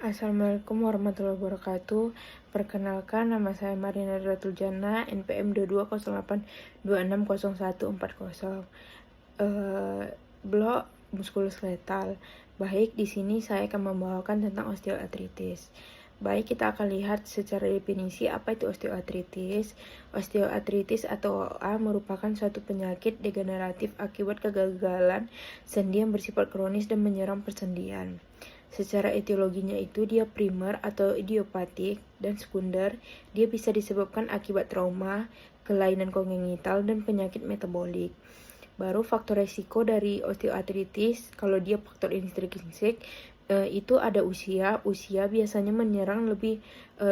Assalamualaikum warahmatullahi wabarakatuh. Perkenalkan, nama saya Marina Ratul Jana, NPM 2208260140. Blok muskuloskeletal. Baik, di sini saya akan membawakan tentang osteoartritis. Baik, kita akan lihat secara definisi apa itu osteoartritis. Osteoartritis atau OA merupakan suatu penyakit degeneratif akibat kegagalan sendi yang bersifat kronis dan menyerang persendian. Secara etiologinya itu dia primer atau idiopatik, dan sekunder dia bisa disebabkan akibat trauma, kelainan kongenital, dan penyakit metabolik. Baru faktor resiko dari osteoartritis, kalau dia faktor intrinsik, itu ada usia biasanya menyerang lebih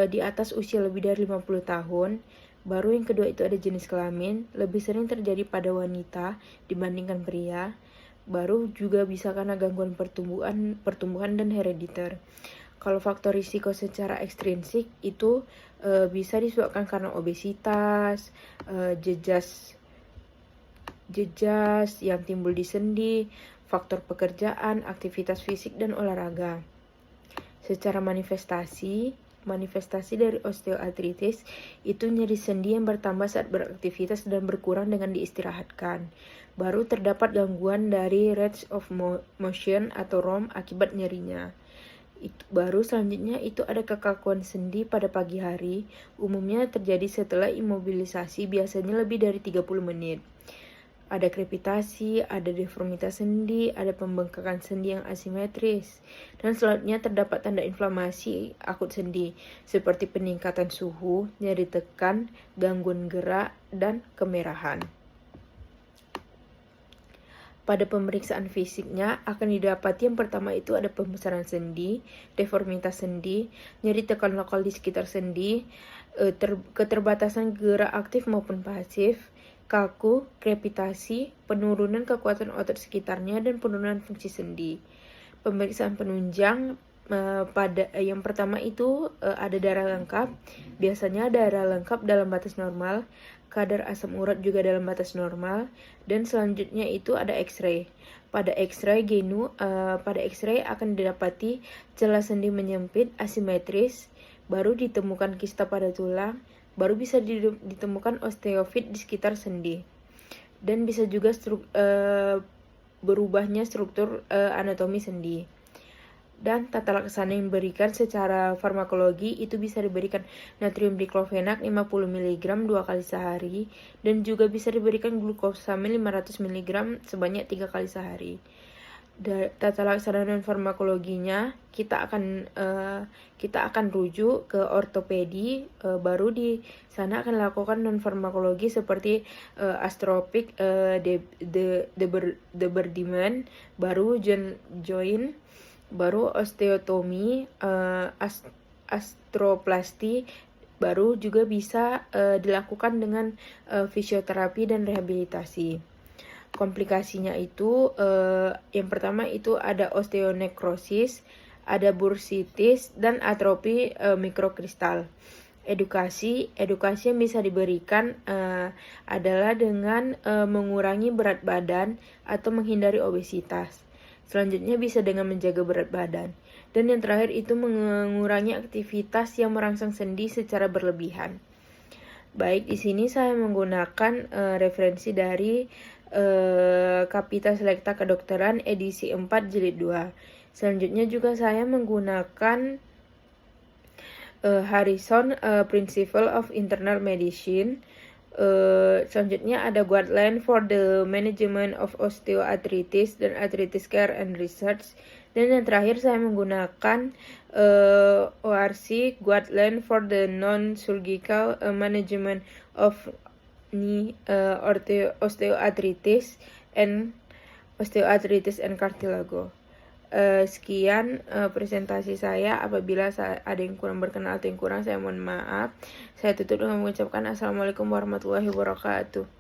di atas usia lebih dari 50 tahun. Baru yang kedua itu ada jenis kelamin, lebih sering terjadi pada wanita dibandingkan pria. Baru juga bisa karena gangguan pertumbuhan dan herediter. Kalau faktor risiko secara ekstrinsik itu bisa disebabkan karena obesitas, jejas yang timbul di sendi, faktor pekerjaan, aktivitas fisik, dan olahraga. Secara manifestasi dari osteoartritis itu nyeri sendi yang bertambah saat beraktivitas dan berkurang dengan diistirahatkan. Baru terdapat gangguan dari range of motion atau ROM akibat nyerinya. Baru selanjutnya itu ada kekakuan sendi pada pagi hari, umumnya terjadi setelah imobilisasi, biasanya lebih dari 30 menit. Ada krepitasi, ada deformitas sendi, ada pembengkakan sendi yang asimetris, dan selanjutnya terdapat tanda inflamasi akut sendi, seperti peningkatan suhu, nyeri tekan, gangguan gerak, dan kemerahan. Pada pemeriksaan fisiknya akan didapati yang pertama itu ada pembesaran sendi, deformitas sendi, nyeri tekan lokal di sekitar sendi, keterbatasan gerak aktif maupun pasif, kaku, krepitasi, penurunan kekuatan otot sekitarnya, dan penurunan fungsi sendi. Pemeriksaan penunjang pada yang pertama itu ada darah lengkap. Biasanya darah lengkap dalam batas normal, kadar asam urat juga dalam batas normal, dan selanjutnya itu ada X-ray. Pada X-ray akan didapati celah sendi menyempit, asimetris, baru ditemukan kista pada tulang, baru bisa ditemukan osteofit di sekitar sendi, dan bisa juga berubahnya struktur anatomi sendi. Dan tata laksana yang diberikan secara farmakologi itu bisa diberikan natrium diklofenak 50 mg 2 kali sehari, dan juga bisa diberikan glukosamil 500 mg sebanyak 3 kali sehari. Tata laksana dan farmakologinya kita akan rujuk ke ortopedi, baru di sana akan lakukan non farmakologi seperti astropik, Deberdiman, baru joint, baru osteotomi, astroplasti, baru juga bisa dilakukan dengan fisioterapi dan rehabilitasi. Komplikasinya itu yang pertama itu ada osteonekrosis, ada bursitis, dan atrofi mikrokristal. Edukasi yang bisa diberikan adalah dengan mengurangi berat badan atau menghindari obesitas. Selanjutnya bisa dengan menjaga berat badan. Dan yang terakhir itu mengurangi aktivitas yang merangsang sendi secara berlebihan. Baik, di sini saya menggunakan referensi dari Kapita Selekta Kedokteran edisi 4 jilid 2. Selanjutnya juga saya menggunakan Harrison Principle of Internal Medicine. Selanjutnya ada Guideline for the Management of Osteoarthritis dan Arthritis Care and Research. Dan yang terakhir saya menggunakan ORC Guideline for the Non-Surgical Management of Knee Osteoarthritis and Cartilago. Sekian presentasi saya. Apabila ada yang kurang berkenan atau yang kurang, saya mohon maaf. Saya tutup dengan mengucapkan Assalamualaikum warahmatullahi wabarakatuh.